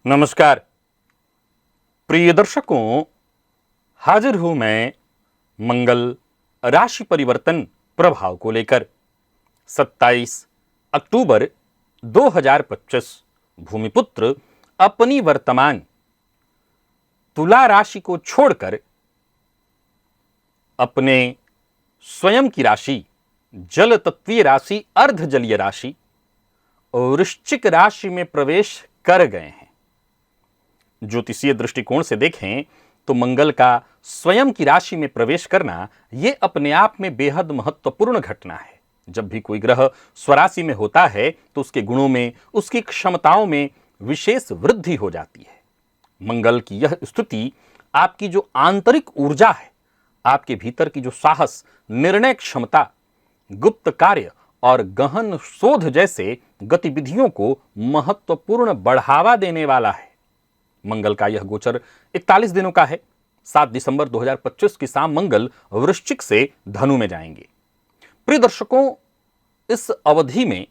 नमस्कार प्रिय दर्शकों, हाजिर हूं मैं मंगल राशि परिवर्तन प्रभाव को लेकर। 27 अक्टूबर 2025 भूमिपुत्र अपनी वर्तमान तुला राशि को छोड़कर अपने स्वयं की राशि जल तत्वीय राशि अर्ध जलीय राशि वृश्चिक राशि में प्रवेश कर गए हैं। ज्योतिषीय दृष्टिकोण से देखें तो मंगल का स्वयं की राशि में प्रवेश करना यह अपने आप में बेहद महत्वपूर्ण घटना है। जब भी कोई ग्रह स्वराशि में होता है तो उसके गुणों में, उसकी क्षमताओं में विशेष वृद्धि हो जाती है। मंगल की यह स्थिति आपकी जो आंतरिक ऊर्जा है, आपके भीतर की जो साहस, निर्णय क्षमता, गुप्त कार्य और गहन शोध जैसे गतिविधियों को महत्वपूर्ण बढ़ावा देने वाला है। मंगल का यह गोचर 41 दिनों का है। 7 दिसंबर 2025 की शाम मंगल वृश्चिक से धनु में जाएंगे। प्रिय दर्शकों, इस अवधि में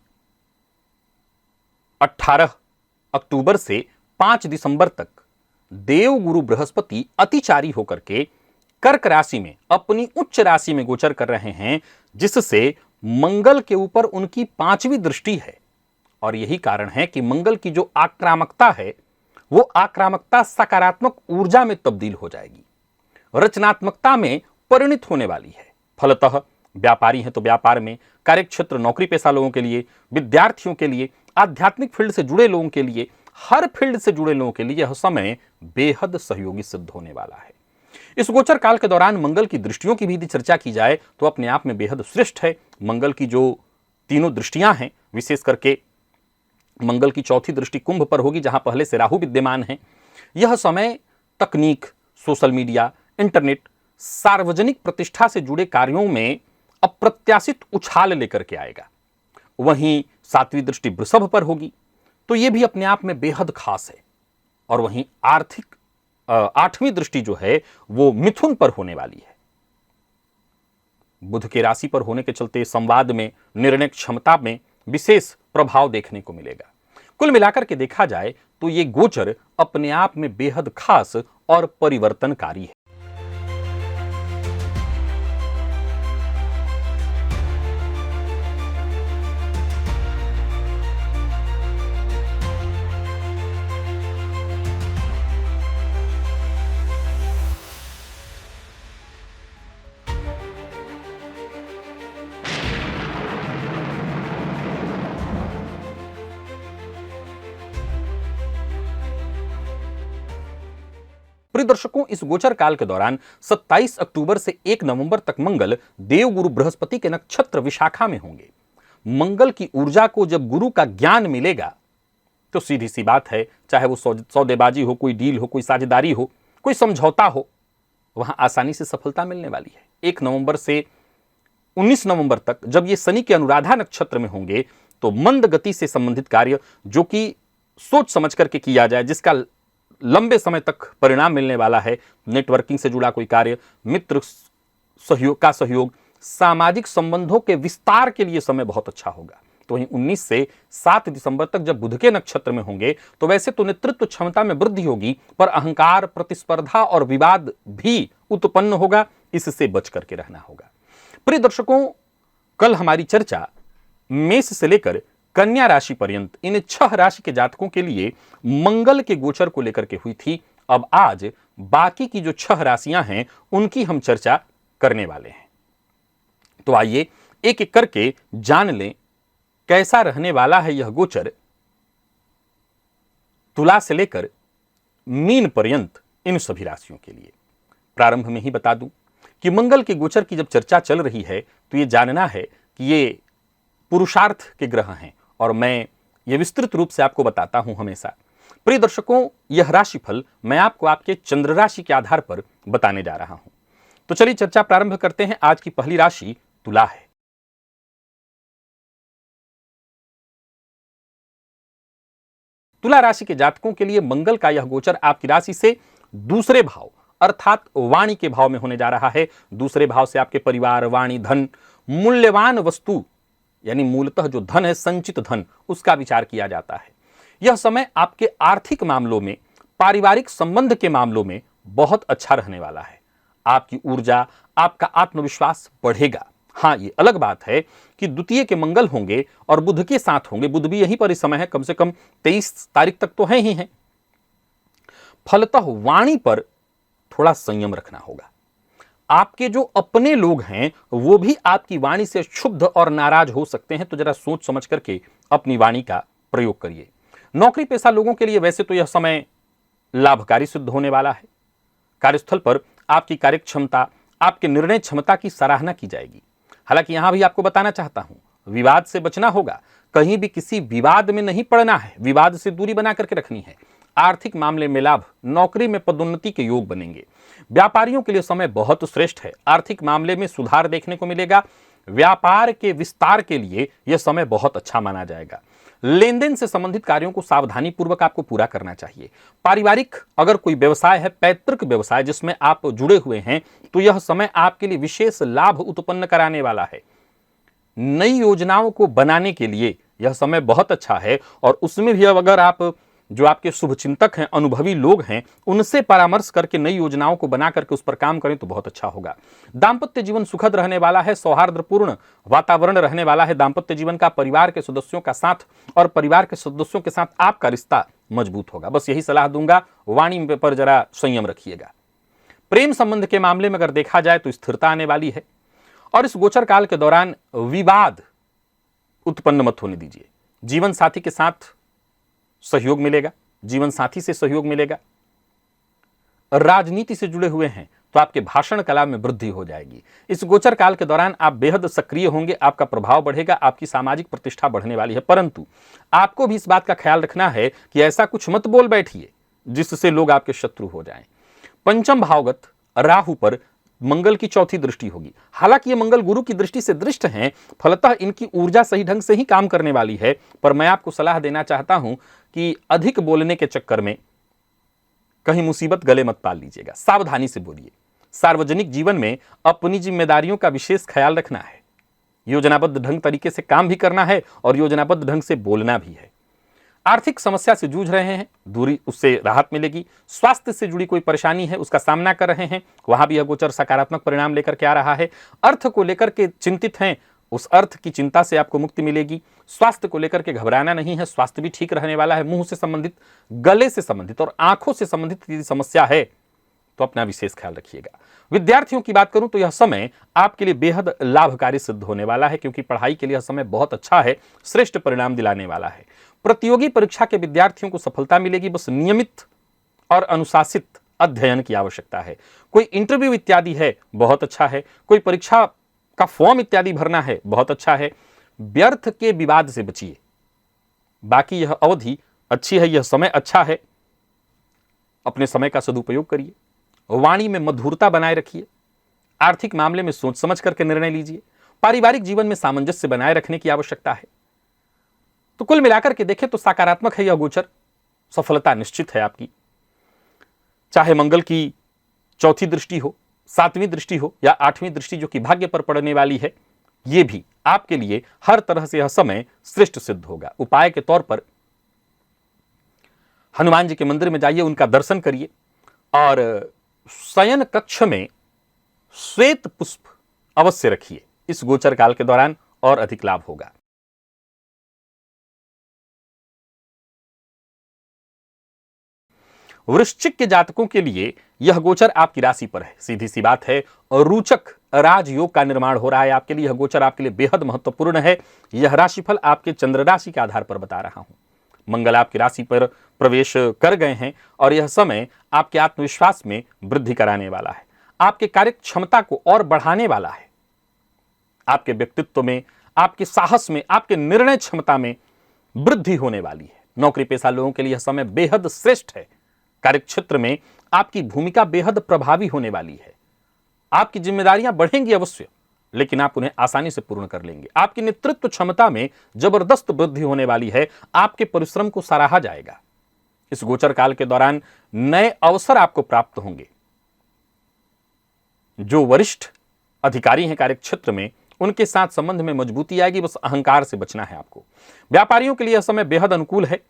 18 अक्टूबर से 5 दिसंबर तक देवगुरु बृहस्पति अतिचारी होकर के कर्क राशि में अपनी उच्च राशि में गोचर कर रहे हैं, जिससे मंगल के ऊपर उनकी 5वीं दृष्टि है। और यही कारण है कि मंगल की जो आक्रामकता है वो आक्रामकता सकारात्मक ऊर्जा में तब्दील हो जाएगी, रचनात्मकता में परिणित होने वाली है। फलतः व्यापारी हैं तो व्यापार में, कार्यक्षेत्र नौकरी पेशा लोगों के लिए, विद्यार्थियों के लिए, आध्यात्मिक फील्ड से जुड़े लोगों के लिए, हर फील्ड से जुड़े लोगों के लिए यह समय बेहद सहयोगी सिद्ध होने वाला है। इस गोचर काल के दौरान मंगल की दृष्टियों की भी यदि चर्चा की जाए तो अपने आप में बेहद श्रेष्ठ है। मंगल की जो तीनों दृष्टियां हैं, विशेष करके मंगल की चौथी दृष्टि कुंभ पर होगी, जहां पहले से राहु विद्यमान है। यह समय तकनीक, सोशल मीडिया, इंटरनेट, सार्वजनिक प्रतिष्ठा से जुड़े कार्यों में अप्रत्याशित उछाल लेकर के आएगा। वहीं 7वीं दृष्टि वृषभ पर होगी तो यह भी अपने आप में बेहद खास है। और वहीं आर्थिक 8वीं दृष्टि जो है वो मिथुन पर होने वाली है। बुध के राशि पर होने के चलते संवाद में, निर्णय क्षमता में विशेष प्रभाव देखने को मिलेगा। कुल मिलाकर के देखा जाए तो ये गोचर अपने आप में बेहद खास और परिवर्तनकारी है। प्रिय दर्शकों, इस गोचर काल के दौरान 27 अक्टूबर से 1 नवंबर तक मंगल देवगुरु बृहस्पति के नक्षत्र विशाखा में होंगे। मंगल की ऊर्जा को जब गुरु का ज्ञान मिलेगा तो सीधी सी बात है, चाहे वो सौदेबाजी हो, कोई डील हो, कोई साझेदारी हो, कोई समझौता हो, वहां आसानी से सफलता मिलने वाली है। 1 नवंबर से 19 नवंबर तक जब ये शनि के अनुराधा नक्षत्र में होंगे तो मंद गति से संबंधित कार्य, जो कि सोच समझ करके किया जाए, जिसका लंबे समय तक परिणाम मिलने वाला है, नेटवर्किंग से जुड़ा कोई कार्य, मित्र सहयोग, सामाजिक संबंधों के विस्तार के लिए समय बहुत अच्छा होगा। तो वहीं 19 से 7 दिसंबर तक जब बुध के नक्षत्र में होंगे तो वैसे तो नेतृत्व क्षमता में वृद्धि होगी, पर अहंकार, प्रतिस्पर्धा और विवाद भी उत्पन्न होगा। इससे बच करके रहना होगा। प्रिय दर्शकों, कल हमारी चर्चा मेष से लेकर कन्या राशि पर्यंत इन 6 राशि के जातकों के लिए मंगल के गोचर को लेकर के हुई थी। अब आज बाकी की जो 6 राशियां हैं उनकी हम चर्चा करने वाले हैं। तो आइए एक एक करके जान लें कैसा रहने वाला है यह गोचर तुला से लेकर मीन पर्यंत इन सभी राशियों के लिए। प्रारंभ में ही बता दूं कि मंगल के गोचर की जब चर्चा चल रही है तो यह जानना है कि ये पुरुषार्थ के ग्रह हैं और मैं ये विस्तृत रूप से आपको बताता हूं हमेशा। प्रिय दर्शकों, यह राशिफल मैं आपको आपके चंद्र राशि के आधार पर बताने जा रहा हूं। तो चलिए चर्चा प्रारंभ करते हैं। आज की पहली राशि तुला है। तुला राशि के जातकों के लिए मंगल का यह गोचर आपकी राशि से दूसरे भाव अर्थात वाणी के भाव में होने जा रहा है। दूसरे भाव से आपके परिवार, वाणी, धन, मूल्यवान वस्तु, यानी मूलतः जो धन है, संचित धन, उसका विचार किया जाता है। यह समय आपके आर्थिक मामलों में, पारिवारिक संबंध के मामलों में बहुत अच्छा रहने वाला है। आपकी ऊर्जा, आपका आत्मविश्वास बढ़ेगा। हाँ, ये अलग बात है कि द्वितीय के मंगल होंगे और बुध के साथ होंगे। बुध भी यहीं पर इस समय है, कम से कम 23 तारीख तक तो है ही है। फलतः वाणी पर थोड़ा संयम रखना होगा। आपके जो अपने लोग हैं वो भी आपकी वाणी से क्षुब्ध और नाराज हो सकते हैं, तो जरा सोच समझ करके अपनी वाणी का प्रयोग करिए। नौकरी पेशा लोगों के लिए वैसे तो यह समय लाभकारी सिद्ध होने वाला है। कार्यस्थल पर आपकी कार्य क्षमता, आपके निर्णय क्षमता की सराहना की जाएगी। हालांकि यहां भी आपको बताना चाहता हूं, विवाद से बचना होगा। कहीं भी किसी विवाद में नहीं पड़ना है, विवाद से दूरी बना करके रखनी है। आर्थिक मामले में लाभ, नौकरी में पदोन्नति के योग बनेंगे। व्यापारियों के लिए समय बहुत श्रेष्ठ है। आर्थिक मामले में सुधार देखने को मिलेगा। व्यापार के विस्तार के लिए यह समय बहुत अच्छा माना जाएगा। लेन देन से संबंधित कार्यों को सावधानी पूर्वक आपको पूरा करना चाहिए। पारिवारिक अगर कोई व्यवसाय है, पैतृक व्यवसाय जिसमें आप जुड़े हुए हैं, तो यह समय आपके लिए विशेष लाभ उत्पन्न कराने वाला है। नई योजनाओं को बनाने के लिए यह समय बहुत अच्छा है और उसमें भी अब अगर आप जो आपके शुभचिंतक हैं, अनुभवी लोग हैं, उनसे परामर्श करके नई योजनाओं को बना करके उस पर काम करें तो बहुत अच्छा होगा। दांपत्य जीवन सुखद रहने वाला है। सौहार्दपूर्ण वातावरण रहने वाला है दांपत्य जीवन का। परिवार के सदस्यों का साथ और परिवार के सदस्यों के साथ आपका रिश्ता मजबूत होगा। बस यही सलाह दूंगा, वाणी पर जरा संयम रखिएगा। प्रेम संबंध के मामले में अगर देखा जाए तो स्थिरता आने वाली है और इस गोचर काल के दौरान विवाद उत्पन्न मत होने दीजिए। जीवन साथी के साथ सहयोग मिलेगा, जीवन साथी से सहयोग मिलेगा। राजनीति से जुड़े हुए हैं तो आपके भाषण कला में वृद्धि हो जाएगी। इस गोचर काल के दौरान आप बेहद सक्रिय होंगे, आपका प्रभाव बढ़ेगा, आपकी सामाजिक प्रतिष्ठा बढ़ने वाली है। परंतु आपको भी इस बात का ख्याल रखना है कि ऐसा कुछ मत बोल बैठिए जिससे लोग आपके शत्रु हो जाएं। पंचम भावगत राहु पर मंगल की चौथी दृष्टि होगी। हालांकि ये मंगल गुरु की दृष्टि से दृष्ट हैं, फलतः इनकी ऊर्जा सही ढंग से ही काम करने वाली है। पर मैं आपको सलाह देना चाहता हूं कि अधिक बोलने के चक्कर में कहीं मुसीबत गले मत पाल लीजिएगा। सावधानी से बोलिए। सार्वजनिक जीवन में अपनी जिम्मेदारियों का विशेष ख्याल रखना है। योजनाबद्ध ढंग तरीके से काम भी करना है और योजनाबद्ध ढंग से बोलना भी है। आर्थिक समस्या से जूझ रहे हैं, दूरी उससे राहत मिलेगी। स्वास्थ्य से जुड़ी कोई परेशानी है, उसका सामना कर रहे हैं, वहां भी यह गोचर सकारात्मक परिणाम लेकर के आ रहा है। अर्थ को लेकर के चिंतित हैं, उस अर्थ की चिंता से आपको मुक्ति मिलेगी। स्वास्थ्य को लेकर के घबराना नहीं है, स्वास्थ्य भी ठीक रहने वाला है। मुंह से संबंधित, गले से संबंधित और आंखों से संबंधित यदि समस्या है तो अपना विशेष ख्याल रखिएगा। विद्यार्थियों की बात करूं तो यह समय आपके लिए बेहद लाभकारी सिद्ध होने वाला है, क्योंकि पढ़ाई के लिए यह समय बहुत अच्छा है, श्रेष्ठ परिणाम दिलाने वाला है। प्रतियोगी परीक्षा के विद्यार्थियों को सफलता मिलेगी। बस नियमित और अनुशासित अध्ययन की आवश्यकता है। कोई इंटरव्यू इत्यादि है, बहुत अच्छा है। कोई परीक्षा का फॉर्म इत्यादि भरना है, बहुत अच्छा है। व्यर्थ के विवाद से बचिए। बाकी यह अवधि अच्छी है, यह समय अच्छा है। अपने समय का सदुपयोग करिए। वाणी में मधुरता बनाए रखिए। आर्थिक मामले में सोच समझ करके निर्णय लीजिए। पारिवारिक जीवन में सामंजस्य बनाए रखने की आवश्यकता है। तो कुल मिलाकर के देखें तो सकारात्मक है यह गोचर। सफलता निश्चित है आपकी। चाहे मंगल की चौथी दृष्टि हो, सातवीं दृष्टि हो या आठवीं दृष्टि जो कि भाग्य पर पड़ने वाली है, यह भी आपके लिए हर तरह से यह समय श्रेष्ठ सिद्ध होगा। उपाय के तौर पर हनुमान जी के मंदिर में जाइए, उनका दर्शन करिए और शयन कक्ष में श्वेत पुष्प अवश्य रखिए। इस गोचर काल के दौरान और अधिक लाभ होगा। वृश्चिक के जातकों के लिए यह गोचर आपकी राशि पर है। सीधी सी बात है, रोचक राजयोग का निर्माण हो रहा है आपके लिए। यह गोचर आपके लिए बेहद महत्वपूर्ण है। यह राशिफल आपके चंद्र राशि के आधार पर बता रहा हूं। मंगल आपकी राशि पर प्रवेश कर गए हैं और यह समय आपके आत्मविश्वास में वृद्धि कराने वाला है। आपके कार्य क्षमता को और बढ़ाने वाला है। आपके व्यक्तित्व में, आपके साहस में, आपके निर्णय क्षमता में वृद्धि होने वाली है। नौकरी पेशा लोगों के लिए यह समय बेहद श्रेष्ठ है। कार्यक्षेत्र में आपकी भूमिका बेहद प्रभावी होने वाली है। आपकी जिम्मेदारियां बढ़ेंगी अवश्य, लेकिन आप उन्हें आसानी से पूर्ण कर लेंगे। आपकी नेतृत्व क्षमता में जबरदस्त वृद्धि होने वाली है। आपके परिश्रम को सराहा जाएगा। इस गोचर काल के दौरान नए अवसर आपको प्राप्त होंगे। जो वरिष्ठ अधिकारी हैं कार्यक्षेत्र में, उनके साथ संबंध में मजबूती आएगी। बस अहंकार से बचना है आपको। व्यापारियों के लिए यह समय बेहद अनुकूल है।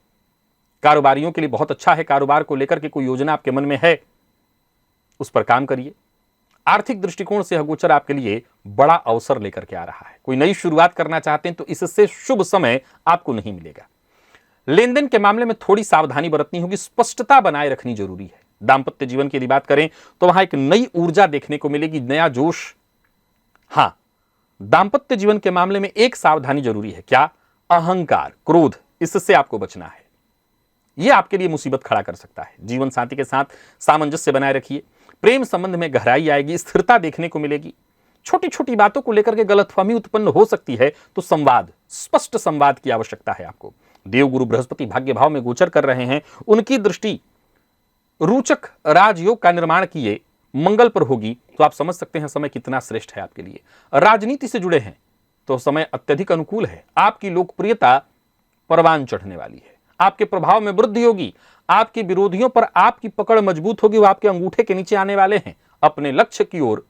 कारोबारियों के लिए बहुत अच्छा है, कारोबार को लेकर के कोई योजना आपके मन में है, उस पर काम करिए। आर्थिक दृष्टिकोण से यह गोचर आपके लिए बड़ा अवसर लेकर के आ रहा है। कोई नई शुरुआत करना चाहते हैं तो इससे शुभ समय आपको नहीं मिलेगा। लेन देन के मामले में थोड़ी सावधानी बरतनी होगी, स्पष्टता बनाए रखनी जरूरी है। दाम्पत्य जीवन की यदि बात करें तो वहां एक नई ऊर्जा देखने को मिलेगी, नया जोश। हां, दाम्पत्य जीवन के मामले में एक सावधानी जरूरी है। क्या? अहंकार, क्रोध, इससे आपको बचना है। यह आपके लिए मुसीबत खड़ा कर सकता है। जीवन साथी के साथ सामंजस्य बनाए रखिए। प्रेम संबंध में गहराई आएगी, स्थिरता देखने को मिलेगी। छोटी छोटी बातों को लेकर के गलतफहमी उत्पन्न हो सकती है, तो संवाद, स्पष्ट संवाद की आवश्यकता है आपको। देवगुरु बृहस्पति भाग्य भाव में गोचर कर रहे हैं, उनकी दृष्टि रोचक राजयोग का निर्माण किए मंगल पर होगी, तो आप समझ सकते हैं समय कितना श्रेष्ठ है आपके लिए। राजनीति से जुड़े हैं तो समय अत्यधिक अनुकूल है। आपकी लोकप्रियता परवान चढ़ने वाली है, आपके प्रभाव में वृद्धि होगी। आपके विरोधियों पर आपकी पकड़ मजबूत होगी, वो आपके अंगूठे के नीचे आने वाले हैं। अपने लक्ष्य की ओर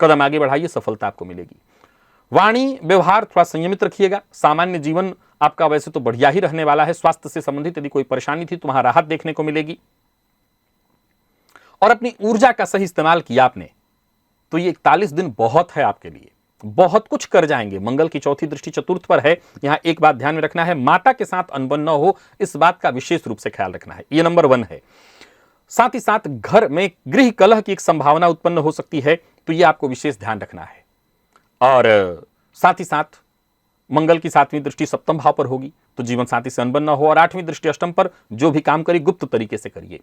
कदम आगे बढ़ाइए, सफलता आपको मिलेगी। वाणी व्यवहार थोड़ा संयमित रखिएगा। सामान्य जीवन आपका वैसे तो बढ़िया ही रहने वाला है। स्वास्थ्य से संबंधित यदि कोई परेशानी थी तो वहां राहत देखने को मिलेगी। और अपनी ऊर्जा का सही इस्तेमाल किया आपने तो ये 41 दिन बहुत है आपके लिए, बहुत कुछ कर जाएंगे। मंगल की चौथी दृष्टि चतुर्थ पर है। यहां एक बात ध्यान में रखना है, माता के साथ अनबन न हो, इस बात का विशेष रूप से ख्याल रखना है। ये नंबर 1 है। साथ ही साथ घर में गृह कलह की एक संभावना उत्पन्न हो सकती है, तो ये आपको विशेष ध्यान रखना है। और साथ ही साथ मंगल की 7वीं दृष्टि सप्तम भाव पर होगी, तो जीवन साथी से अनबन न हो। और 8वीं दृष्टि अष्टम पर, जो भी काम करिए गुप्त तरीके से करिए।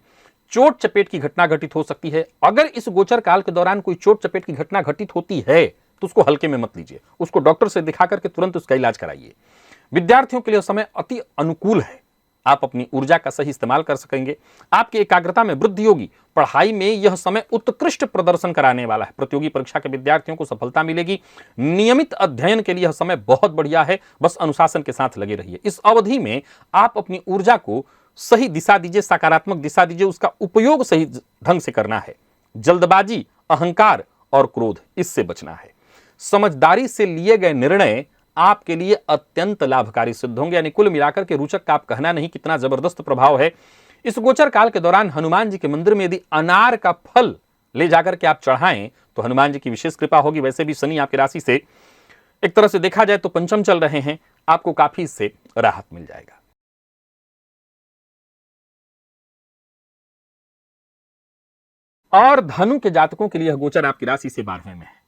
चोट चपेट की घटना घटित हो सकती है। अगर इस गोचर काल के दौरान कोई चोट चपेट की घटना घटित होती है तो उसको हल्के में मत लीजिए, उसको डॉक्टर से दिखा करके तुरंत उसका इलाज कराइए। विद्यार्थियों के लिए समय अति अनुकूल है, आप अपनी ऊर्जा का सही इस्तेमाल कर सकेंगे। आपकी एकाग्रता में वृद्धि होगी। पढ़ाई में यह समय उत्कृष्ट प्रदर्शन कराने वाला है। प्रतियोगी परीक्षा के विद्यार्थियों को सफलता मिलेगी। नियमित अध्ययन के लिए यह समय बहुत बढ़िया है, बस अनुशासन के साथ लगे रहिए। इस अवधि में आप अपनी ऊर्जा को सही दिशा दीजिए, सकारात्मक दिशा दीजिए, उसका उपयोग सही ढंग से करना है। जल्दबाजी, अहंकार और क्रोध, इससे बचना है। समझदारी से लिए गए निर्णय आपके लिए अत्यंत लाभकारी सिद्ध होंगे। यानी कुल मिलाकर के रोचक का आप कहना नहीं, कितना जबरदस्त प्रभाव है। इस गोचर काल के दौरान हनुमान जी के मंदिर में यदि अनार का फल ले जाकर के आप चढ़ाएं तो हनुमान जी की विशेष कृपा होगी। वैसे भी शनि आपकी राशि से एक तरह से देखा जाए तो पंचम चल रहे हैं, आपको काफी इससे राहत मिल जाएगा। और धनु के जातकों के लिए यह गोचर आपकी राशि से 12वें में है।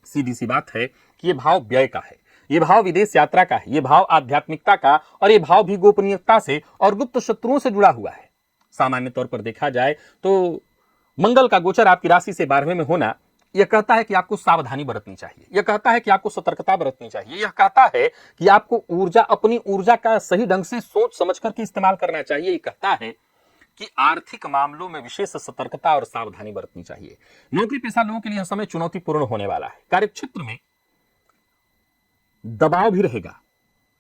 सीधी सी बात है कि यह भाव व्यय का है, यह भाव विदेश यात्रा का है, यह भाव आध्यात्मिकता का, और यह भाव भी गोपनीयता से और गुप्त शत्रुओं से जुड़ा हुआ है। सामान्य तौर पर देखा जाए तो मंगल का गोचर आपकी राशि से 12वें में होना यह कहता है कि आपको सावधानी बरतनी चाहिए, यह कहता है कि आपको सतर्कता बरतनी चाहिए, यह कहता है कि आपको ऊर्जा, अपनी ऊर्जा का सही ढंग से सोच समझ करके इस्तेमाल करना चाहिए। यह कहता है कि आर्थिक मामलों में विशेष सतर्कता और सावधानी बरतनी चाहिए। नौकरी पेशा लोगों के लिए यह समय चुनौतीपूर्ण होने वाला है। कार्यक्षेत्र में दबाव भी रहेगा,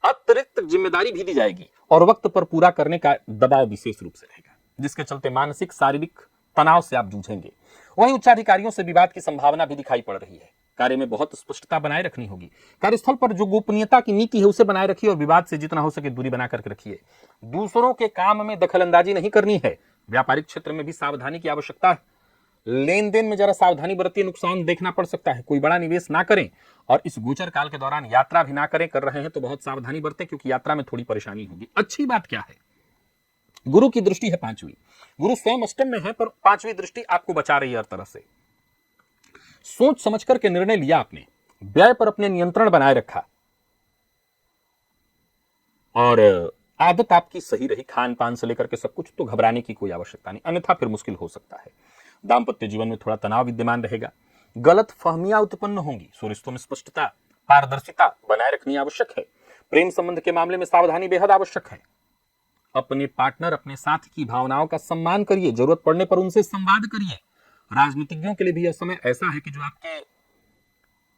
अतिरिक्त जिम्मेदारी भी दी जाएगी और वक्त पर पूरा करने का दबाव विशेष रूप से रहेगा, जिसके चलते मानसिक शारीरिक तनाव से आप जूझेंगे। वहीं उच्चाधिकारियों से विवाद की संभावना भी दिखाई पड़ रही है। कार्य में बहुत स्पष्टता बनाए रखनी होगी। कार्यस्थल पर जो गोपनीयता की नीति है उसे बनाए रखिए और विवाद से जितना हो सके दूरी बना करके रखिए। दूसरों के काम में दखलंदाजी नहीं करनी है। व्यापारिक क्षेत्र में भी सावधानी की आवश्यकता है। लेन देन में जरा सावधानी बरतिए, नुकसान देखना पड़ सकता है। कोई बड़ा निवेश ना करें और इस गोचर काल के दौरान यात्रा भी ना करें। कर रहे हैं तो बहुत सावधानी बरतें, क्योंकि यात्रा में थोड़ी परेशानी होगी। अच्छी बात क्या है, गुरु की दृष्टि है 5वीं। गुरु स्वयं अष्टम में है पर 5वीं दृष्टि आपको बचा रही है हर तरह से। सोच समझ करके निर्णय लिया आपने, व्यय पर अपने नियंत्रण बनाए रखा और आदत आपकी सही रही, खान पान से लेकर के सब कुछ, तो घबराने की कोई आवश्यकता नहीं, अन्यथा फिर मुश्किल हो सकता है। दाम्पत्य जीवन में थोड़ा तनाव विद्यमान रहेगा। गलत फहमियां उत्पन्न होंगी। रिश्तों में स्पष्टता, पारदर्शिता बनाए रखनी आवश्यक है। प्रेम संबंध के मामले में सावधानी बेहद आवश्यक है। अपने पार्टनर, अपने साथी की भावनाओं का सम्मान करिए, जरूरत पड़ने पर उनसे संवाद करिए। राजनीतिज्ञों के लिए भी यह समय ऐसा है कि जो आपके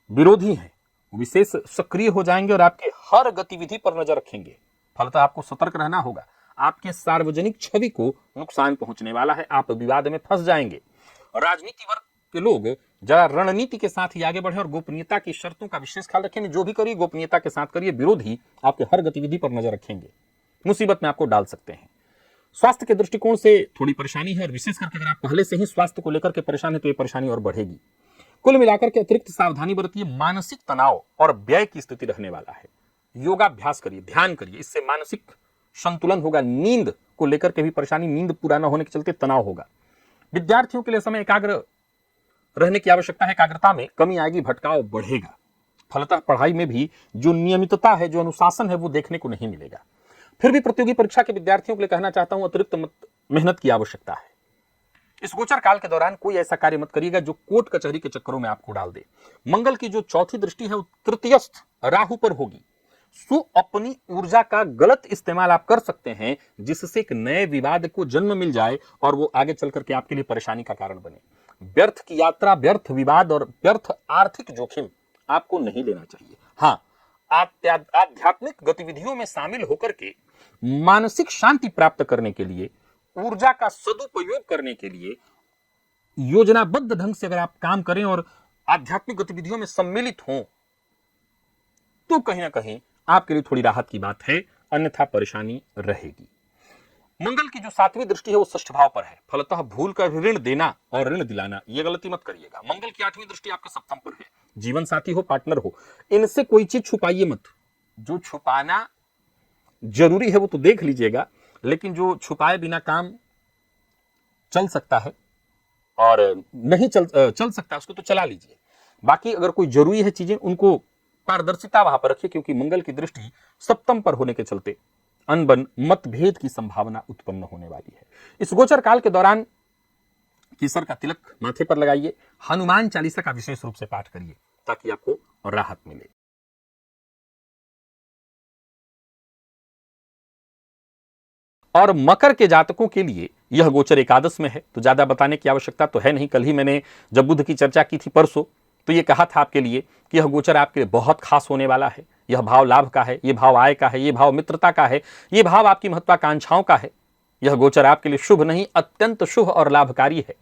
विरोधी हैं विशेष सक्रिय हो जाएंगे और आपके हर गतिविधि पर नजर रखेंगे। फलतः आपको सतर्क रहना होगा। आपके सार्वजनिक छवि को नुकसान पहुंचने वाला है, आप विवाद में फंस जाएंगे। राजनीति वर्ग के लोग जरा रणनीति के साथ ही आगे बढ़े और गोपनीयता की शर्तों का विशेष ख्याल रखें। जो भी करिए गोपनीयता के साथ करिए, विरोधी आपके हर गतिविधि पर नजर रखेंगे। मुसीबत में आपको डाल सकते हैं। स्वास्थ्य के दृष्टिकोण से थोड़ी परेशानी है, और विशेष करके अगर आप पहले से ही स्वास्थ्य को लेकर के परेशान है तो ये परेशानी और बढ़ेगी। कुल मिलाकर के अतिरिक्त सावधानी बरतिए, मानसिक तनाव और व्यय की स्थिति रहने वाला है। योगाभ्यास करिए, ध्यान करिए, इससे मानसिक संतुलन होगा। नींद को लेकर के भी परेशानी, नींद पूरा न होने के चलते तनाव होगा। विद्यार्थियों के लिए समय एकाग्र रहने की आवश्यकता है, एकाग्रता में कमी आएगी, भटकाव बढ़ेगा। फलतः पढ़ाई में भी जो नियमितता है, जो अनुशासन है, वो देखने को नहीं मिलेगा। फिर भी प्रतियोगी परीक्षा के विद्यार्थियों के लिए कहना चाहता हूं, अतिरिक्त मेहनत की आवश्यकता है। इस गोचर काल के दौरान कोई ऐसा कार्य मत करिएगा जो कोर्ट कचहरी के चक्करों में आपको डाल दे। मंगल की जो चौथी दृष्टि है वो तृतीयस्थ राहु पर होगी। सो अपनी ऊर्जा का गलत इस्तेमाल आप कर सकते हैं, जिससे एक नए विवाद को जन्म मिल जाए और वो आगे चल करके आपके लिए परेशानी का कारण बने। व्यर्थ की यात्रा, व्यर्थ विवाद और व्यर्थ आर्थिक जोखिम आपको नहीं लेना चाहिए। हाँ, आध्यात्मिक गतिविधियों में शामिल होकर के मानसिक शांति प्राप्त करने के लिए, ऊर्जा का सदुपयोग करने के लिए योजनाबद्ध ढंग से अगर आप काम करें और आध्यात्मिक गतिविधियों में सम्मिलित हों, तो कहीं ना कहीं आपके लिए थोड़ी राहत की बात है, अन्यथा परेशानी रहेगी। मंगल की जो सातवीं दृष्टि है वो षष्ठ भाव पर है। फलतः भूल कर ऋण देना और ऋण दिलाना, ये गलती मत करिएगा। मंगल की आठवीं दृष्टि आपके सप्तम पर है। जीवन साथी हो, पार्टनर हो, इनसे कोई चीज छुपाइए मत। जो छुपाना जरूरी है वो तो देख लीजिएगा, लेकिन जो छुपाए बिना काम चल सकता है और नहीं चल सकता, उसको तो चला लीजिए। बाकी अगर कोई जरूरी है चीजें, उनको पारदर्शिता वहां पर रखिए, क्योंकि मंगल की दृष्टि सप्तम पर होने के चलते अनबन, मतभेद की संभावना उत्पन्न होने वाली है। इस गोचर काल के दौरान केसर का तिलक माथे पर लगाइए, हनुमान चालीसा का विशेष रूप से पाठ करिए, ताकि आपको राहत मिले। और मकर के जातकों के लिए यह गोचर एकादश में है, तो ज्यादा बताने की आवश्यकता तो है नहीं। कल ही मैंने जब बुध की चर्चा की थी परसों, तो यह कहा था आपके लिए कि यह गोचर आपके लिए बहुत खास होने वाला है। यह भाव लाभ का है, यह भाव आय का है, यह भाव मित्रता का है, यह भाव आपकी महत्वाकांक्षाओं का है। यह गोचर आपके लिए शुभ नहीं, अत्यंत शुभ और लाभकारी है।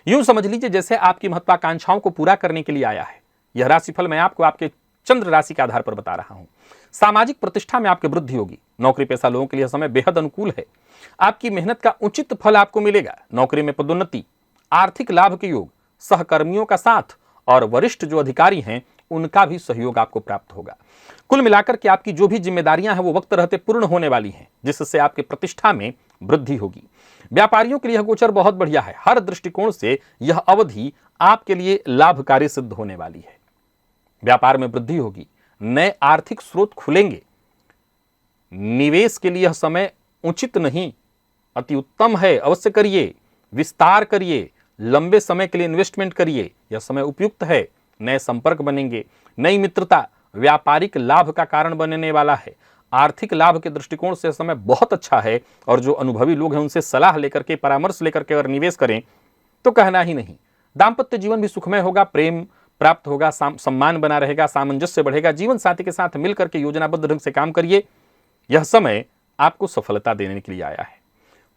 यूं समझ लीजिए जैसे आपकी महत्वाकांक्षाओं को पूरा करने के लिए आया है। यह राशिफल मैं आपको आपके चंद्र राशि के आधार पर बता रहा हूं। सामाजिक प्रतिष्ठा में आपकी वृद्धि होगी। नौकरी पेशा लोगों के लिए समय बेहद अनुकूल है। आपकी मेहनत का उचित फल आपको मिलेगा। नौकरी में पदोन्नति, आर्थिक लाभ के योग, सहकर्मियों का साथ और वरिष्ठ जो अधिकारी हैं उनका भी सहयोग आपको प्राप्त होगा। कुल मिलाकर के आपकी जो भी जिम्मेदारियां हैं वो वक्त रहते पूर्ण होने वाली हैं, जिससे आपके प्रतिष्ठा में वृद्धि होगी। व्यापारियों के लिए यह गोचर बहुत बढ़िया है। हर दृष्टिकोण से यह अवधि आपके लिए लाभकारी सिद्ध होने वाली है। व्यापार में वृद्धि होगी, नए आर्थिक स्रोत खुलेंगे। निवेश के लिए यह समय उचित नहीं, अति उत्तम है, अवश्य करिए, विस्तार करिए, लंबे समय के लिए इन्वेस्टमेंट करिए, यह समय उपयुक्त है। नए संपर्क बनेंगे, नई मित्रता व्यापारिक लाभ का कारण बनने वाला है। आर्थिक लाभ के दृष्टिकोण से समय बहुत अच्छा है, और जो अनुभवी लोग हैं उनसे सलाह लेकर के, परामर्श लेकर के अगर निवेश करें तो कहना ही नहीं। दाम्पत्य जीवन भी सुखमय होगा, प्रेम प्राप्त होगा, सम्मान बना रहेगा, सामंजस्य बढ़ेगा। जीवन साथी के साथ मिलकर के योजनाबद्ध ढंग से काम करिए। यह समय आपको सफलता देने के लिए आया है।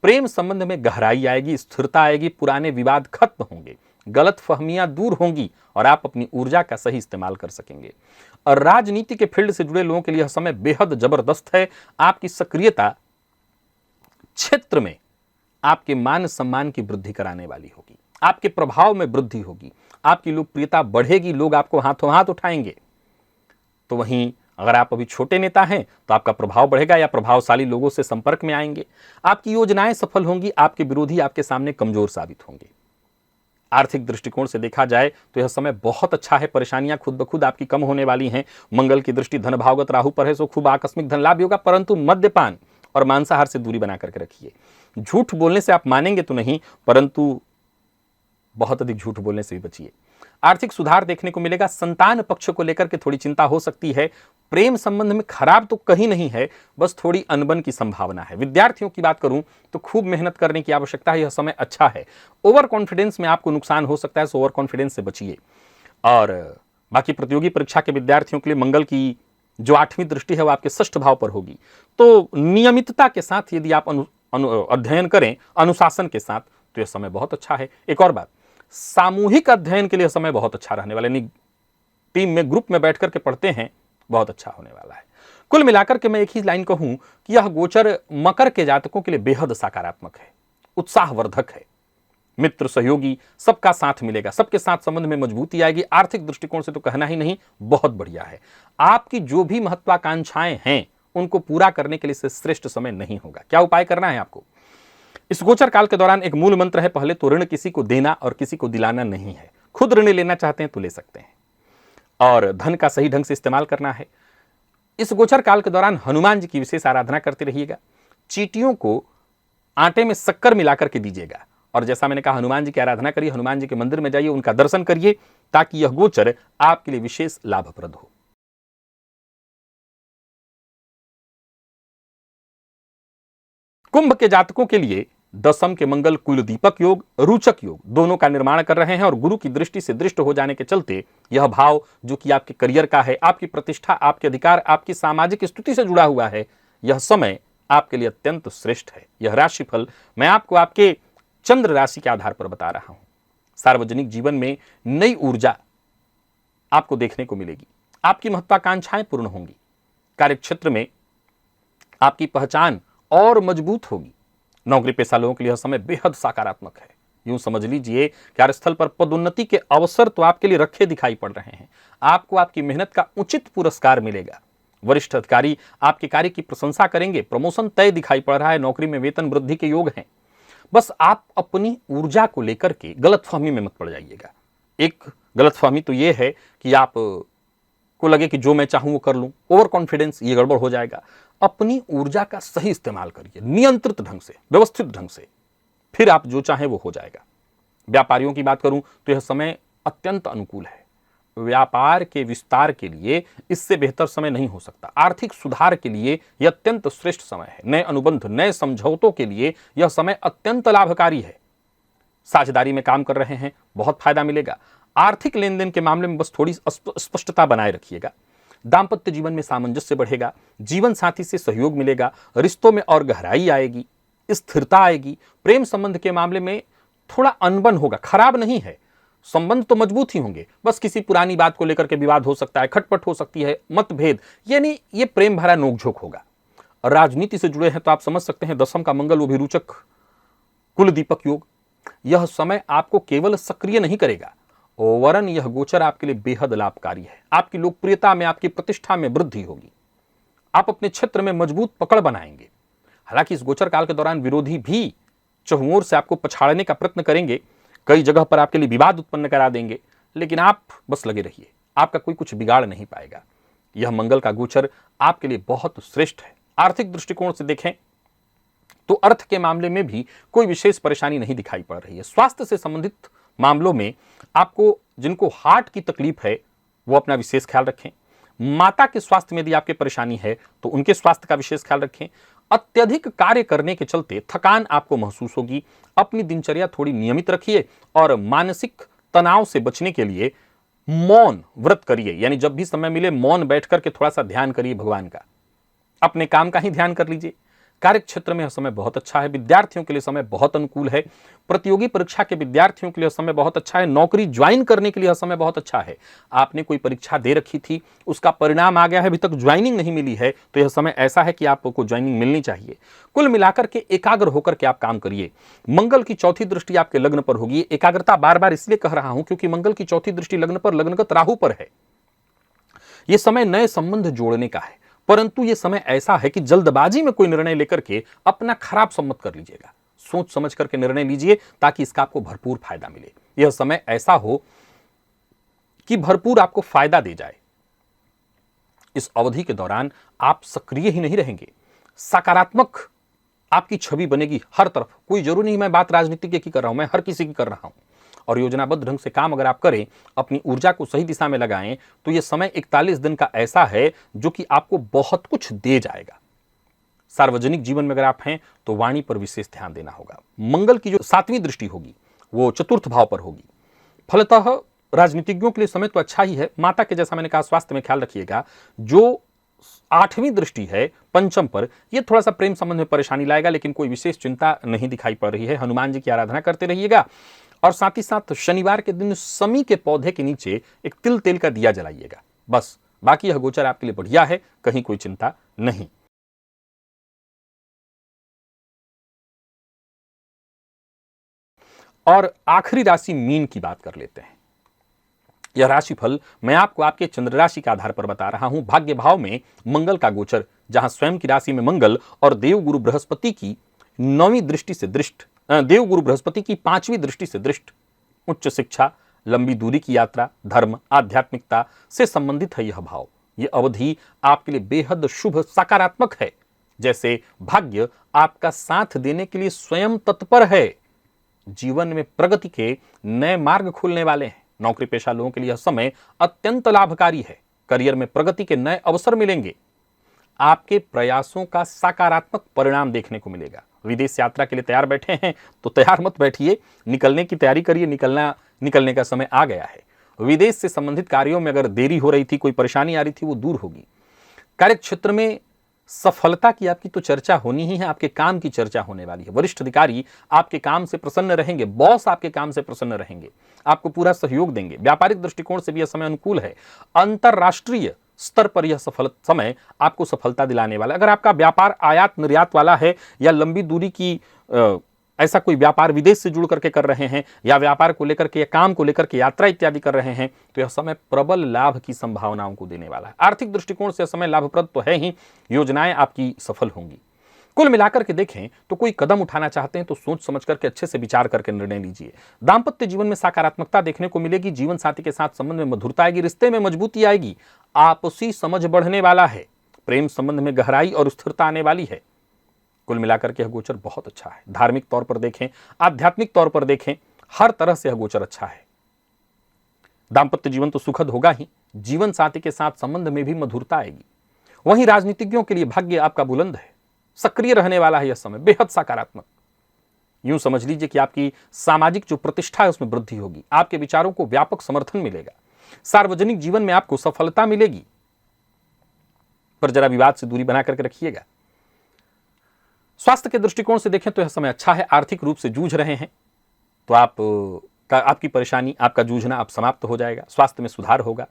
प्रेम संबंध में गहराई आएगी, स्थिरता आएगी, पुराने विवाद खत्म होंगे, गलत फहमियां दूर होंगी और आप अपनी ऊर्जा का सही इस्तेमाल कर सकेंगे। और राजनीति के फील्ड से जुड़े लोगों के लिए यह समय बेहद जबरदस्त है। आपकी सक्रियता क्षेत्र में आपके मान सम्मान की वृद्धि कराने वाली होगी। आपके प्रभाव में वृद्धि होगी, आपकी लोकप्रियता बढ़ेगी, लोग आपको हाथों हाथ उठाएंगे। तो वहीं अगर आप अभी छोटे नेता हैं तो आपका प्रभाव बढ़ेगा या प्रभावशाली लोगों से संपर्क में आएंगे। आपकी योजनाएं सफल होंगी, आपके विरोधी आपके सामने कमजोर साबित होंगे। आर्थिक दृष्टिकोण से देखा जाए तो यह समय बहुत अच्छा है। परेशानियां खुद ब खुद आपकी कम होने वाली हैं। मंगल की दृष्टि धन भावगत राहु पर है, सो खूब आकस्मिक धन लाभ होगा, परंतु मद्यपान और मांसाहार से दूरी बना करके रखिए। झूठ बोलने से आप मानेंगे तो नहीं, परंतु बहुत अधिक झूठ बोलने से भी बचिए। आर्थिक सुधार देखने को मिलेगा। संतान पक्ष को लेकर के थोड़ी चिंता हो सकती है। प्रेम संबंध में खराब तो कहीं नहीं है, बस थोड़ी अनबन की संभावना है। विद्यार्थियों की बात करूं तो खूब मेहनत करने की आवश्यकता है। यह समय अच्छा है। ओवर कॉन्फिडेंस में आपको नुकसान हो सकता है, सो ओवर कॉन्फिडेंस से बचिए। और बाकी प्रतियोगी परीक्षा के विद्यार्थियों के लिए मंगल की जो आठवीं दृष्टि है वो आपके षष्ठ भाव पर होगी। तो नियमितता के साथ यदि आप अध्ययन करें, अनुशासन के साथ, तो यह समय बहुत अच्छा है। एक और बात, सामूहिक अध्ययन के लिए समय बहुत अच्छा रहने वाला है। टीम में, ग्रुप में बैठ करके पढ़ते हैं, बहुत अच्छा होने वाला है। कुल मिलाकर के मैं एक ही लाइन कहूं कि यह गोचर मकर के जातकों के लिए बेहद सकारात्मक है, उत्साहवर्धक है। मित्र सहयोगी सबका साथ मिलेगा, सबके साथ संबंध में मजबूती आएगी। आर्थिक दृष्टिकोण से तो कहना ही नहीं, बहुत बढ़िया है। आपकी जो भी महत्वाकांक्षाएं हैं उनको पूरा करने के लिए से श्रेष्ठ समय नहीं होगा। क्या उपाय करना है आपको? इस गोचर काल के दौरान एक मूल मंत्र है, पहले तो ऋण किसी को देना और किसी को दिलाना नहीं है। खुद ऋण लेना चाहते हैं तो ले सकते हैं, और धन का सही ढंग से इस्तेमाल करना है। इस गोचर काल के दौरान हनुमान जी की विशेष आराधना करते रहिएगा। चींटियों को आटे में शक्कर मिलाकर के दीजिएगा, और जैसा मैंने कहा हनुमान जी की आराधना करिए, हनुमान जी के मंदिर में जाइए, उनका दर्शन करिए, ताकि यह गोचर आपके लिए विशेष लाभप्रद हो। कुंभ के जातकों के लिए दशम के मंगल कुल दीपक योग, रोचक योग दोनों का निर्माण कर रहे हैं, और गुरु की दृष्टि से दृष्ट हो जाने के चलते यह भाव जो कि आपके करियर का है, आपकी प्रतिष्ठा, आपके अधिकार, आपकी सामाजिक स्थिति से जुड़ा हुआ है, यह समय आपके लिए अत्यंत श्रेष्ठ है। यह राशिफल मैं आपको आपके चंद्र राशि के आधार पर बता रहा हूं। सार्वजनिक जीवन में नई ऊर्जा आपको देखने को मिलेगी, आपकी महत्वाकांक्षाएं पूर्ण होंगी, कार्यक्षेत्र में आपकी पहचान और मजबूत होगी। नौकरी पेशा लोगों के लिए यह समय बेहद सकारात्मक है। यूं समझ लीजिए कार्यस्थल पर पदोन्नति के अवसर तो आपके लिए रखे दिखाई पड़ रहे हैं। आपको आपकी मेहनत का उचित पुरस्कार मिलेगा। वरिष्ठ अधिकारी आपके कार्य की प्रशंसा करेंगे। प्रमोशन तय दिखाई पड़ रहा है। नौकरी में वेतन वृद्धि के योग हैं। बस आप अपनी ऊर्जा को लेकर के गलतफहमी में मत पड़ जाइएगा। एक गलतफहमी तो यह है कि आप को लगे कि जो मैं चाहूं वो कर लूं, ओवर कॉन्फिडेंस, ये गड़बड़ हो जाएगा। अपनी ऊर्जा का सही इस्तेमाल करिए, नियंत्रित ढंग से, व्यवस्थित ढंग से, फिर आप जो चाहें वो हो जाएगा। व्यापारियों की बात करूं तो यह समय अत्यंत अनुकूल है। व्यापार के विस्तार के लिए इससे बेहतर समय नहीं हो सकता। आर्थिक सुधार के लिए यह अत्यंत श्रेष्ठ समय है। नए अनुबंध, नए समझौतों के लिए यह समय अत्यंत लाभकारी है। साझेदारी में काम कर रहे हैं, बहुत फायदा मिलेगा। आर्थिक लेन देन के मामले में बस थोड़ी स्पष्टता बनाए रखिएगा। दाम्पत्य जीवन में सामंजस्य बढ़ेगा, जीवन साथी से सहयोग मिलेगा, रिश्तों में और गहराई आएगी, स्थिरता आएगी। प्रेम संबंध के मामले में थोड़ा अनबन होगा, खराब नहीं है, संबंध तो मजबूत ही होंगे, बस किसी पुरानी बात को लेकर के विवाद हो सकता है, खटपट हो सकती है, मतभेद, यानी ये प्रेम भरा नोकझोंक होगा। राजनीति से जुड़े हैं तो आप समझ सकते हैं दशम का मंगल, वो भी रोचक कुल दीपक योग। यह समय आपको केवल सक्रिय नहीं करेगा, वरन यह गोचर आपके लिए बेहद लाभकारी है। आपकी लोकप्रियता में, आपकी प्रतिष्ठा में वृद्धि होगी। आप अपने क्षेत्र में मजबूत पकड़ बनाएंगे। हालांकि इस गोचर काल के दौरान विरोधी भी चहुओर से आपको पछाड़ने का प्रयत्न करेंगे, कई जगह पर आपके लिए विवाद उत्पन्न करा देंगे, लेकिन आप बस लगे रहिए, आपका कोई कुछ बिगाड़ नहीं पाएगा। यह मंगल का गोचर आपके लिए बहुत श्रेष्ठ है। आर्थिक दृष्टिकोण से देखें तो अर्थ के मामले में भी कोई विशेष परेशानी नहीं दिखाई पड़ रही है। स्वास्थ्य से संबंधित मामलों में आपको, जिनको हार्ट की तकलीफ है, वो अपना विशेष ख्याल रखें। माता के स्वास्थ्य में यदि आपकी परेशानी है तो उनके स्वास्थ्य का विशेष ख्याल रखें। अत्यधिक कार्य करने के चलते थकान आपको महसूस होगी। अपनी दिनचर्या थोड़ी नियमित रखिए, और मानसिक तनाव से बचने के लिए मौन व्रत करिए, यानी जब भी समय मिले मौन बैठ करके थोड़ा सा ध्यान करिए भगवान का, अपने काम का ही ध्यान कर लीजिए। कार्य क्षेत्र में यह समय बहुत अच्छा है। विद्यार्थियों के लिए समय बहुत अनुकूल है। प्रतियोगी परीक्षा के विद्यार्थियों के लिए समय बहुत अच्छा है। नौकरी ज्वाइन करने के लिए यह समय बहुत अच्छा है। आपने कोई परीक्षा दे रखी थी, उसका परिणाम आ गया है, अभी तक ज्वाइनिंग नहीं मिली है, तो यह समय ऐसा है कि आपको ज्वाइनिंग मिलनी चाहिए। कुल मिलाकर के एकाग्र होकर के आप काम करिए। मंगल की चौथी दृष्टि आपके लग्न पर होगी। एकाग्रता बार बार इसलिए कह रहा हूं क्योंकि मंगल की चौथी दृष्टि लग्न पर, लग्नगत राहु पर है। यह समय नए संबंध जोड़ने का है, परंतु यह समय ऐसा है कि जल्दबाजी में कोई निर्णय लेकर के अपना खराब सम्मत कर लीजिएगा। सोच समझ करके निर्णय लीजिए ताकि इसका आपको भरपूर फायदा मिले। यह समय ऐसा हो कि भरपूर आपको फायदा दे जाए। इस अवधि के दौरान आप सक्रिय ही नहीं रहेंगे, सकारात्मक आपकी छवि बनेगी हर तरफ। कोई जरूरी नहीं मैं बात राजनीति की कर रहा हूं, मैं हर किसी की कर रहा हूं। और योजनाबद्ध ढंग से काम अगर आप करें, अपनी ऊर्जा को सही दिशा में लगाएं, तो यह समय 41 दिन का ऐसा है जो कि आपको बहुत कुछ दे जाएगा। सार्वजनिक जीवन में अगर आप हैं तो वाणी पर विशेष ध्यान देना होगा। मंगल की जो 7वीं दृष्टि होगी वो चतुर्थ भाव पर होगी। फलतः राजनीतिज्ञों के लिए समय तो अच्छा ही है। माता के, जैसा मैंने कहा, स्वास्थ्य में ख्याल रखिएगा। जो 8वीं दृष्टि है पंचम पर, यह थोड़ा सा प्रेम संबंध में परेशानी लाएगा, लेकिन कोई विशेष चिंता नहीं दिखाई पड़ रही है। हनुमान जी की आराधना करते रहिएगा, और साथ ही साथ शनिवार के दिन समी के पौधे के नीचे एक तिल तेल का दिया जलाइएगा। बस बाकी यह गोचर आपके लिए बढ़िया है, कहीं कोई चिंता नहीं। और आखिरी राशि मीन की बात कर लेते हैं। यह राशिफल मैं आपको आपके चंद्र राशि के आधार पर बता रहा हूं। भाग्य भाव में मंगल का गोचर, जहां स्वयं की राशि में मंगल और देवगुरु बृहस्पति की 9वीं दृष्टि से दृष्ट, देवगुरु बृहस्पति की 5वीं दृष्टि से दृष्ट, उच्च शिक्षा, लंबी दूरी की यात्रा, धर्म, आध्यात्मिकता से संबंधित है यह भाव। यह अवधि आपके लिए बेहद शुभ सकारात्मक है। जैसे भाग्य आपका साथ देने के लिए स्वयं तत्पर है। जीवन में प्रगति के नए मार्ग खुलने वाले हैं। नौकरी पेशा लोगों के लिए यह समय अत्यंत लाभकारी है। करियर में प्रगति के नए अवसर मिलेंगे। आपके प्रयासों का सकारात्मक परिणाम देखने को मिलेगा। विदेश यात्रा के लिए तैयार बैठे हैं तो तैयार मत बैठिए, निकलने की तैयारी करिए। निकलने का समय आ गया है। विदेश से संबंधित कार्यों में अगर देरी हो रही थी, कोई परेशानी आ रही थी, वो दूर होगी। कार्य क्षेत्र में सफलता की आपकी तो चर्चा होनी ही है। आपके काम की चर्चा होने वाली है। वरिष्ठ अधिकारी आपके काम से प्रसन्न रहेंगे। बॉस आपके काम से प्रसन्न रहेंगे, आपको पूरा सहयोग देंगे। व्यापारिक दृष्टिकोण से भी यह समय अनुकूल है। अंतरराष्ट्रीय स्तर पर यह समय आपको सफलता दिलाने वाला है। अगर आपका व्यापार आयात निर्यात वाला है या लंबी दूरी की ऐसा कोई व्यापार विदेश से जुड़ करके कर रहे हैं, या व्यापार को लेकर के या काम को लेकर के यात्रा इत्यादि कर रहे हैं, तो यह समय प्रबल लाभ की संभावनाओं को देने वाला है। आर्थिक दृष्टिकोण से यह समय लाभप्रद तो है ही, योजनाएं आपकी सफल होंगी। कुल मिलाकर के देखें तो कोई कदम उठाना चाहते हैं तो सोच समझ करके अच्छे से विचार करके निर्णय लीजिए। दांपत्य जीवन में सकारात्मकता देखने को मिलेगी। जीवन साथी के साथ संबंध में मधुरता आएगी, रिश्ते में मजबूती आएगी, आपसी समझ बढ़ने वाला है, प्रेम संबंध में गहराई और स्थिरता आने वाली है। कुल मिलाकर के यह गोचर बहुत अच्छा है। धार्मिक तौर पर देखें, आध्यात्मिक तौर पर देखें, हर तरह से यह गोचर अच्छा है। दांपत्य जीवन तो सुखद होगा ही, जीवन साथी के साथ संबंध में भी मधुरता आएगी। वहीं राजनीतिज्ञों के लिए भाग्य आपका बुलंद है, सक्रिय रहने वाला है। यह समय बेहद सकारात्मक। यूं समझ लीजिए कि आपकी सामाजिक जो प्रतिष्ठा है उसमें वृद्धि होगी। आपके विचारों को व्यापक समर्थन मिलेगा। सार्वजनिक जीवन में आपको सफलता मिलेगी, पर जरा विवाद से दूरी बना करके रखिएगा। स्वास्थ्य के दृष्टिकोण से देखें तो यह समय अच्छा है। आर्थिक रूप से जूझ रहे हैं तो आपकी परेशानी, आपका जूझना अब समाप्त हो जाएगा। स्वास्थ्य में सुधार होगा।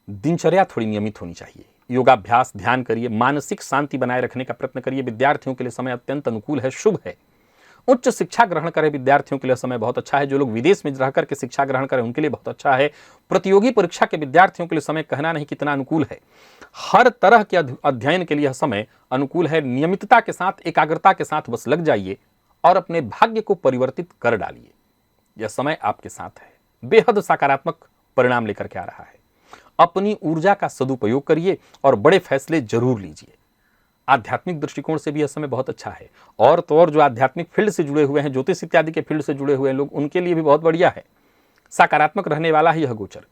दिनचर्या थोड़ी नियमित होनी चाहिए। योगाभ्यास, ध्यान करिए, मानसिक शांति बनाए रखने का प्रयत्न करिए। विद्यार्थियों के लिए समय अत्यंत अनुकूल है, शुभ है। उच्च शिक्षा ग्रहण करें विद्यार्थियों के लिए समय बहुत अच्छा है। जो लोग विदेश में रह करके शिक्षा ग्रहण करें उनके लिए बहुत अच्छा है। प्रतियोगी परीक्षा के विद्यार्थियों के लिए समय कहना नहीं कितना अनुकूल है। हर तरह के अध्ययन के लिए यह समय अनुकूल है। नियमितता के साथ, एकाग्रता के साथ बस लग जाइए और अपने भाग्य को परिवर्तित कर डालिए। यह समय आपके साथ है, बेहद सकारात्मक परिणाम लेकर के आ रहा है। अपनी ऊर्जा का सदुपयोग करिए और बड़े फैसले जरूर लीजिए। आध्यात्मिक दृष्टिकोण से भी यह समय बहुत अच्छा है। और तो और जो आध्यात्मिक फील्ड से जुड़े हुए हैं, ज्योतिष इत्यादि के फील्ड से जुड़े हुए लोग, उनके लिए भी बहुत बढ़िया है। सकारात्मक रहने वाला है यह गोचर।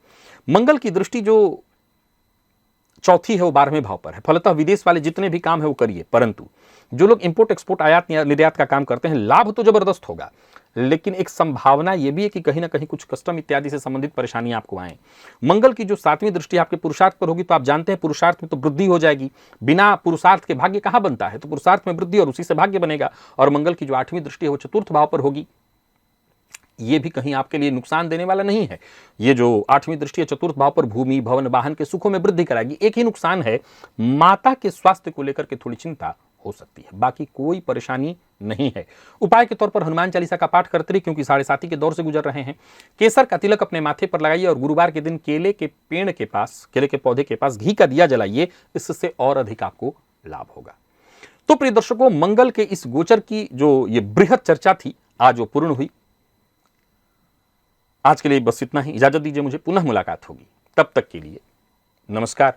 मंगल की दृष्टि जो चौथी है वो 12वें भाव पर है। फलतः विदेश वाले जितने भी काम है वो करिए, परंतु जो लोग इंपोर्ट एक्सपोर्ट, आयात निर्यात का काम करते हैं, लाभ तो जबरदस्त होगा, लेकिन एक संभावना यह भी है कि कहीं ना कहीं कुछ कस्टम इत्यादि से संबंधित परेशानियां आपको आए। मंगल की जो 7वीं दृष्टि आपके पुरुषार्थ पर होगी तो आप जानते हैं पुरुषार्थ में तो वृद्धि हो जाएगी। बिना पुरुषार्थ के भाग्य कहां बनता है, तो पुरुषार्थ में वृद्धि और उसी से भाग्य बनेगा। और मंगल की जो 8वीं दृष्टि है वो चतुर्थ भाव पर होगी। ये भी कहीं आपके लिए नुकसान देने वाला नहीं है। ये जो 8वीं दृष्टि है चतुर्थ भाव पर भूमि, भवन, वाहन के सुखों में वृद्धि कराएगी। एक ही नुकसान है, माता के स्वास्थ्य को लेकर के थोड़ी चिंता हो सकती है, बाकी कोई परेशानी नहीं है। उपाय के तौर पर हनुमान चालीसा का पाठ करते रहिए, क्योंकि 7.5 के दौर से गुजर रहे हैं। केसर का तिलक अपने माथे पर लगाइए और गुरुवार के दिन केले के पेड़ के पास, केले के पौधे के पास घी का दिया जलाइए। इससे और अधिक आपको लाभ होगा। तो प्रिय दर्शकों, मंगल के इस गोचर की जो ये बृहद चर्चा थी आज वो पूर्ण हुई। आज के लिए बस इतना ही। इजाजत दीजिए मुझे, पुनः मुलाकात होगी। तब तक के लिए नमस्कार।